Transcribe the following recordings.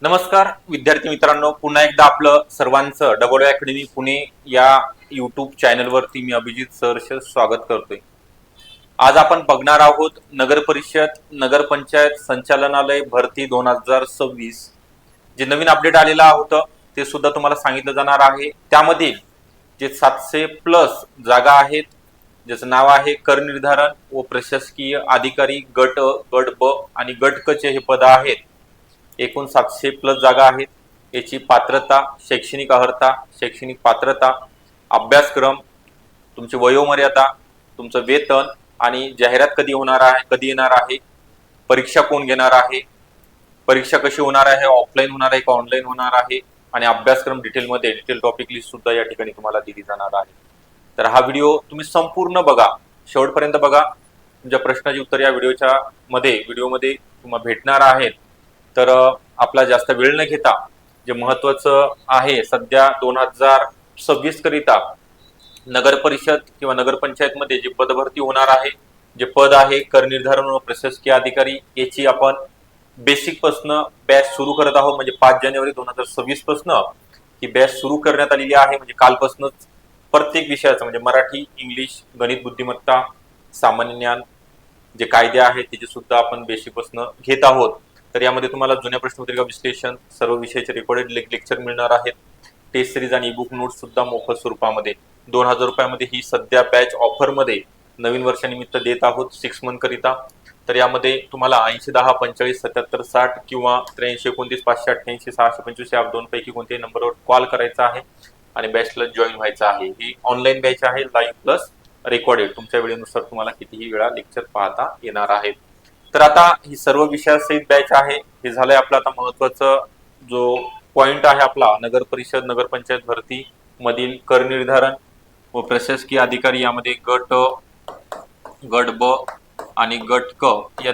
नमस्कार विद्यार्थी मित्रांनो, पुन्हा एकदा आपलं सर्वांचं डबल अकॅडमी पुणे या यूट्यूब चॅनलवरती मी अभिजित सहर्ष स्वागत करतोय। आज आपण बघणार आहोत नगर परिषद नगरपंचायत संचालनालय भरती 2026 जे नवीन अपडेट आलेलं होतं ते सुद्धा तुम्हाला सांगितलं जाणार आहे। त्यामध्ये जे 700 प्लस जागा आहेत, ज्याचं नाव आहे कर निर्धारण व प्रशासकीय अधिकारी गट गट ब आणि गट क चे हे पद आहेत। एकूण 700 प्लस जागा आहेत। याची पात्रता, शैक्षणिक अर्हता, शैक्षणिक पात्रता, अभ्यासक्रम, तुमची वयोमर्यादा, तुमचं वेतन आणि जाहिरात कधी होणार आहे, कधी येणार आहे, परीक्षा कोण घेणार आहे, परीक्षा कशी होणार आहे, ऑफलाईन होणार आहे का ऑनलाईन होणार आहे आणि अभ्यासक्रम डिटेलमध्ये डिटेल टॉपिक लिस्ट सुद्धा या ठिकाणी तुम्हाला दिली जाणार आहे। तर हा व्हिडिओ तुम्ही संपूर्ण बघा, शेवटपर्यंत बघा। तुमच्या प्रश्नाची उत्तर या व्हिडिओमध्ये तुम्हाला भेटणार आहेत। तर आपला जास्त वेळ न घेता जे महत्त्वाचं आहे, सध्या 2026 करिता नगर परिषद किंवा नगरपंचायत मध्ये जे पदभरती होणार आहे, जे पद आहे कर निर्धारण व प्रशासकीय अधिकारी, याची आपण बेसिक पासून बॅच सुरू करत आहोत। म्हणजे 5 जानेवारी 2026 पासून ही बॅच सुरू करण्यात आलेली आहे। म्हणजे कालपासूनच प्रत्येक विषयाचं म्हणजे मराठी, इंग्लिश, गणित, बुद्धिमत्ता, सामान्य ज्ञान, जे कायदे आहेत त्याचे सुद्धा आपण बेसिक पासून घेत आहोत। तर यामध्ये तुम्हाला जुन्या प्रश्नपत्रिका विश्लेषण, सर्व विषयाचे रेकॉर्डेड लेक्चर मिळणार आहेत। टेस्ट सिरीज आणि ईबुक नोट्स सुद्धा मोफत स्वरूपामध्ये 2000 रुपयामध्ये ही सध्या बॅच ऑफर मध्ये नवीन वर्षानिमित्त देत आहोत 6 मंथ करिता। तर यामध्ये तुम्हाला 80 10 45 77 60 किंवा 83 29 588 625 या दोन पैकी कोणत्याही नंबरवर कॉल करायचा आहे आणि बॅचला जॉईन व्हायचं आहे। ही ऑनलाईन बॅच आहे, लाईव्ह प्लस रेकॉर्डेड, तुमच्या वेळेनुसार तुम्हाला कितीही वेळा लेक्चर पाहता येणार आहे। तर आता ही सर्व विषयासहित बॅच आहे। हे झालंय आपला आता महत्त्वाचं जो पॉइंट आहे आपला नगर परिषद नगरपंचायत भरती मधील कर निर्धारण व प्रशासकीय अधिकारी, यामध्ये गट गट ब आणि गट क या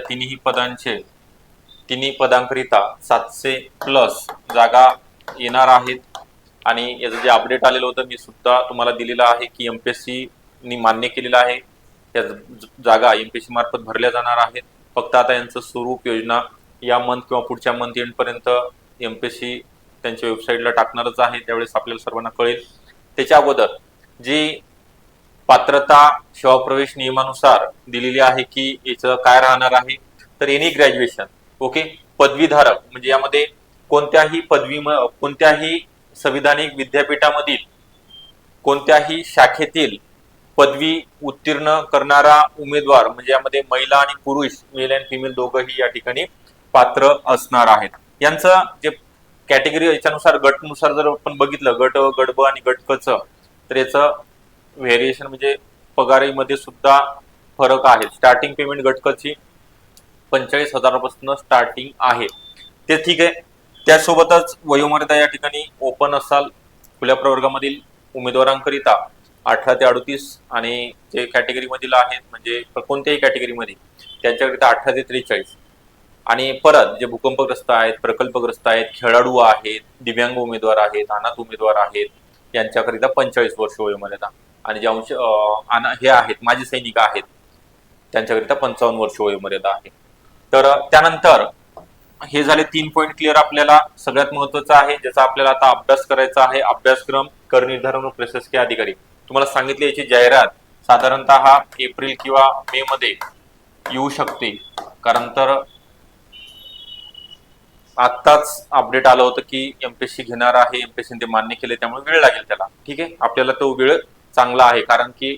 तिन्ही पदांकरिता 700 प्लस जागा येणार आहेत। आणि याचं जे अपडेट आलेलं होतं मी सुद्धा तुम्हाला दिलेलं आहे की एमपीएससी नी मान्य केलेलं आहे। त्या जागा एमपीएससी मार्फत भरल्या जाणार आहेत। फक्त आता यांचं स्वरूप, योजना या मंथ किंवा पुढच्या मंथ एंड पर्यंत एमपीएससी त्यांच्या वेबसाईटला टाकणारच आहे, त्यावेळेस आपल्याला सर्वांना कळेल। त्याच्या अगोदर जी पात्रता सेवा प्रवेश नियमानुसार दिलेली आहे की याचं काय राहणार आहे, तर एनी ग्रॅज्युएशन, ओके, पदवीधारक म्हणजे यामध्ये कोणत्याही संविधानिक विद्यापीठामधील कोणत्याही शाखेतील पदवी उत्तीर्ण करणारा उमेदवार, म्हणजे यामध्ये महिला आणि पुरुष, मेल अँड फिमेल दोघंही या ठिकाणी पात्र असणार आहेत। यांचं जे कॅटेगरी याच्यानुसार गटनुसार जर आपण बघितलं, गट गट ब आणि गट क च, तर याचं व्हेरिएशन म्हणजे पगारीमध्ये सुद्धा फरक आहे। स्टार्टिंग पेमेंट गट क ची 45,000 पासून स्टार्टिंग आहे, ते ठीक आहे। त्यासोबतच वयोमर्यादा या ठिकाणी ओपन असाल, खुल्या प्रवर्गामधील उमेदवारांकरिता 18 ते 38 आणि जे कॅटेगरी मधील आहेत म्हणजे कोणत्याही कॅटेगरीमध्ये त्यांच्याकरिता 18 ते 43 आणि परत जे भूकंपग्रस्त आहेत, प्रकल्पग्रस्त आहेत, खेळाडू आहेत, दिव्यांग उमेदवार आहेत, अनाथ उमेदवार आहेत, यांच्याकरिता 45 वर्ष वयोमर्यादा आणि जे हे आहेत माजी सैनिक आहेत त्यांच्याकरिता 55 वर्ष वयोमर्यादा आहे। तर त्यानंतर हे झाले 3 पॉइंट क्लिअर। आपल्याला सगळ्यात महत्त्वाचं आहे ज्याचा आपल्याला आता अभ्यास करायचा आहे, अभ्यासक्रम कर निर्धारण व प्रशासकीय अधिकारी। तुम्हाला सांगितले याची जाहिरात साधारणतः एप्रिल किंवा मे मध्ये येऊ शकते, कारण तर आत्ताच अपडेट आलं होतं की एमपीएससी घेणार आहे, एमपीएससी ते मान्य केले, त्यामुळे वेळ लागेल त्याला, ठीक आहे। आपल्याला तो वेळ चांगला आहे, कारण की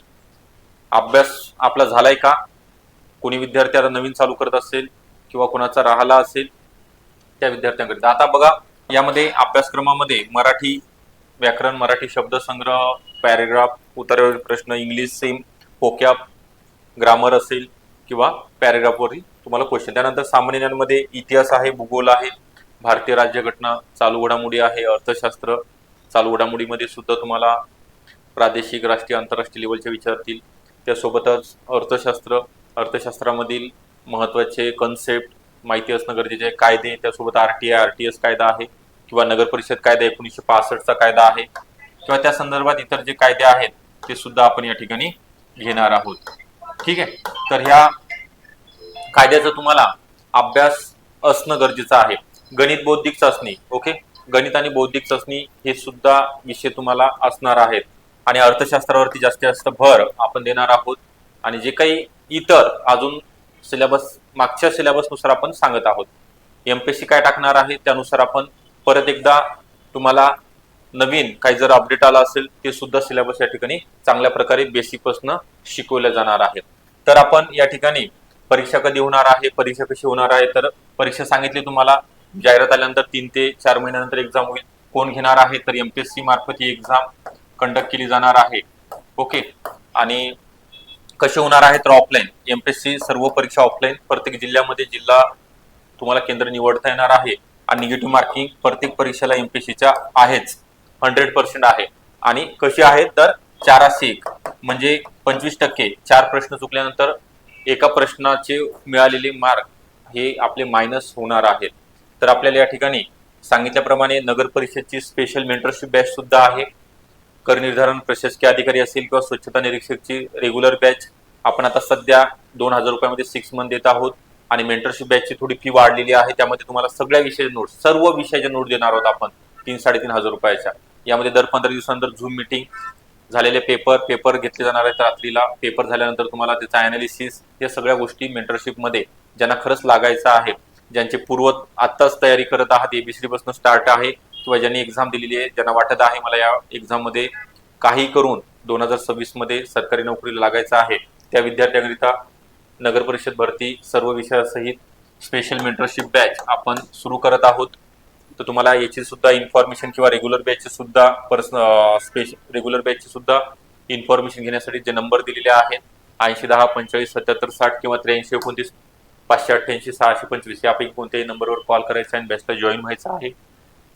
अभ्यास आपला झालाय का, कोणी विद्यार्थी आता नवीन चालू करत असेल किंवा कोणाचा राहिला असेल त्या विद्यार्थ्यांकरिता। आता बघा, यामध्ये अभ्यासक्रमामध्ये मराठी व्याकरण, मराठी शब्दसंग्रह, पॅरेग्राफ, उत्तरावरील प्रश्न, इंग्लिश सेम, व्होकॅब, ग्रामर असेल किंवा पॅरेग्राफवरील तुम्हाला क्वेश्चन। त्यानंतर सामान्य ज्ञानमध्ये इतिहास आहे, भूगोल आहे, भारतीय राज्यघटना, चालू घडामोडी आहे, अर्थशास्त्र, चालू घडामोडीमध्ये सुद्धा तुम्हाला प्रादेशिक, राष्ट्रीय, आंतरराष्ट्रीय लेवलचे विचारतील। त्यासोबतच अर्थशास्त्रामधील महत्त्वाचे कन्सेप्ट माहिती असणं गरजेचे आहे, कायदे, त्यासोबत आरटीआय आरटीएस कायदा आहे किंवा नगर परिषद कायदा 1965 चा कायदा आहे किंवा त्या संदर्भात इतर जे कायदे आहेत ते सुद्धा आपण या ठिकाणी घेणार आहोत, ठीक आहे। तर ह्या कायद्याचा तुम्हाला अभ्यास असणं गरजेचं आहे। गणित बौद्धिक चाचणी. ओके, गणित आणि बौद्धिक चाचणी हे सुद्धा विषय तुम्हाला असणार आहेत आणि अर्थशास्त्रावरती जास्तीत जास्त भर आपण देणार आहोत आणि जे काही इतर अजून सिलेबस मागच्या सिलेबसनुसार आपण सांगत आहोत. एमपीएससी काय टाकणार आहे त्यानुसार आपण परत एकदा तुम्हाला नवीन काही जर अपडेट आला असेल ते सुद्धा सिलेबस या ठिकाणी चांगल्या प्रकारे बेसिक पासून शिकवले जाणार आहे. तर आपण या ठिकाणी परीक्षा कधी होणार आहे, परीक्षा कशी होणार आहे, तर परीक्षा सांगितली तुम्हाला जाहिरात आल्यानंतर 3 ते 4 महिन्यानंतर एक्झाम होईल. कोण घेणार आहे तर एमपीएससी मार्फत ही एक्झाम कंडक्ट केली जाणार आहे. ओके, आणि कसे होणार आहे तर ऑफलाईन. एमपीएससी सर्व परीक्षा ऑफलाईन, प्रत्येक जिल्ह्यामध्ये जिल्हा तुम्हाला केंद्र निवडता येणार आहे आणि निगेटिव्ह मार्किंग प्रत्येक परीक्षेला एमपीएससीच्या आहेच, 100% आहे. आणि कशी आहे तर 4:1 म्हणजे 25%. 4 प्रश्न चुकल्यानंतर एका प्रश्नाचे मिळालेले मार्क हे आपले मायनस होणार आहेत. तर आपल्याला या ठिकाणी सांगितल्याप्रमाणे नगर परिषदची स्पेशल मेंटरशिप बॅच सुद्धा आहे. कर निर्धारण प्रशासकीय अधिकारी असेल किंवा स्वच्छता निरीक्षकची रेग्युलर बॅच आपण आता सध्या 2,000 रुपयामध्ये 6 मंथ देत आहोत आणि मेंटरशिप बॅचची थोडी फी वाढलेली आहे. त्यामध्ये तुम्हाला सगळ्या विषयाचे नोट्स, सर्व विषयाचे नोट देणार आहोत आपण 3-3,500 रुपयाच्या. यामध्ये दर 15 दिवसानंतर झूम मिटिंग, झालेले पेपर घेतले जाणार आहेत रात्रीला. पेपर झाल्यानंतर तुम्हाला त्याचा अनालिसिस, या सगळ्या गोष्टी मेंटरशिप मध्ये ज्यांना खरंच लागायचं आहे, ज्यांचे पूर्व आत्ताच तयारी करत आहात, एबीसीडी पासून स्टार्ट आहे, किंवा ज्यांनी एक्झाम दिलेली आहे, ज्यांना वाटत आहे मला या एक्झाम मध्ये काही करून 2026 मध्ये सरकारी नोकरीला लागायचं आहे, त्या विद्यार्थ्यांकरिता नगर परिषद भरती सर्व विषयासहित स्पेशल मेंटरशिप बॅच आपण सुरू करत आहोत. तर तुम्हाला याची सुद्धा इन्फॉर्मेशन किंवा रेग्युलर बॅचची सुद्धा रेग्युलर बॅचची सुद्धा इन्फॉर्मेशन घेण्यासाठी जे नंबर दिलेले आहेत 8010457760 किंवा 8329 588 625 यापैकी कोणत्याही नंबरवर कॉल करायचा आणि बॅचला जॉईन व्हायचं आहे.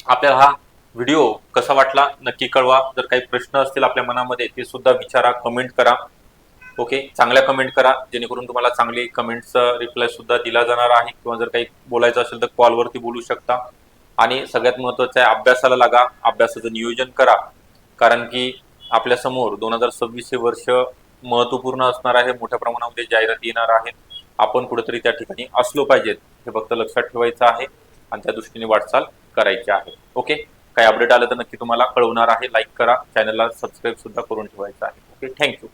आपल्याला हा व्हिडिओ कसा वाटला नक्की कळवा. जर काही प्रश्न असतील आपल्या मनामध्ये ते सुद्धा विचारा, कमेंट करा. ओके, चांगल्या कमेंट करा जेणेकरून तुम्हाला चांगली कमेंटचा रिप्लाय सुद्धा दिला जाणार आहे, किंवा जर काही बोलायचं असेल तर कॉलवरती बोलू शकता. आणि सगळ्यात महत्त्वाचं आहे, अभ्यासाला लागा, अभ्यासाचं नियोजन करा, कारण की आपल्या समोर 2026 हे वर्ष महत्त्वपूर्ण असणार आहे. मोठ्या प्रमाणामध्ये जाहिरात येणार आहेत, आपण कुठेतरी त्या ठिकाणी असलो पाहिजेत हे फक्त लक्षात ठेवायचं आहे आणि त्या दृष्टीने वाटचाल करायची आहे. ओके, काही अपडेट आलं तर नक्की तुम्हाला कळवणार आहे. लाईक करा, चॅनलला सबस्क्राईब सुद्धा करून ठेवायचं आहे. Okay, thank you.